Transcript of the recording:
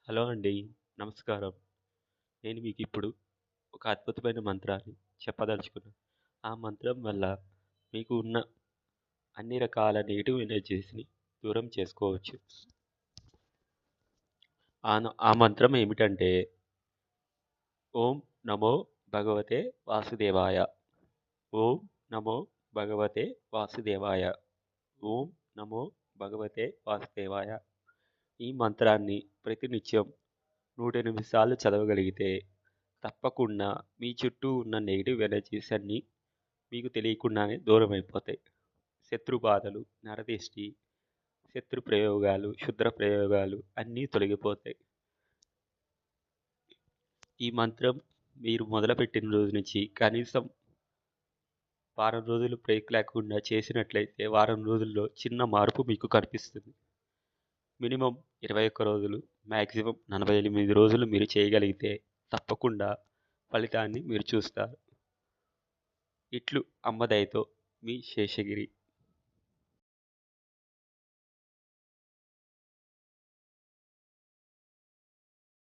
Hello అండి. నమస్కారం. నేను మీకిప్పుడు ఒక అద్భుతమైన మంత్రాన్ని చెప్పదలుచుకున్నాను. ఆ మంత్రం వల్ల మీకు ఉన్న అన్ని రకాల నెగెటివ్ ఎనర్జీస్‌ని దూరం చేసుకోవచ్చు. ఆ మంత్రం ఏమిటంటే, ఓం నమో భగవతే వాసుదేవాయ. ఓం నమో భగవతే వాసుదేవాయ. ఓం నమో భగవతే వాసుదేవాయ. ఈ మంత్రాన్ని ప్రతినిత్యం 108 సార్లు చదవగలిగితే తప్పకుండా మీ చుట్టూ ఉన్న నెగెటివ్ ఎనర్జీస్ అన్నీ మీకు తెలియకుండానే దూరమైపోతాయి. శత్రు బాధలు, నరదిష్టి, శత్రు ప్రయోగాలు, క్షుద్ర ప్రయోగాలు అన్నీ తొలగిపోతాయి. ఈ మంత్రం మీరు మొదలుపెట్టిన రోజు నుంచి కనీసం వారం రోజులు బ్రేక్ లేకుండా చేసినట్లయితే వారం రోజుల్లో చిన్న మార్పు మీకు కనిపిస్తుంది. మినిమమ్ 21 రోజులు, మాక్సిమం 48 రోజులు మీరు చేయగలిగితే తప్పకుండా ఫలితాన్ని మీరు చూస్తారు. ఇట్లు అమ్మ దయతో మీ శేషగిరి.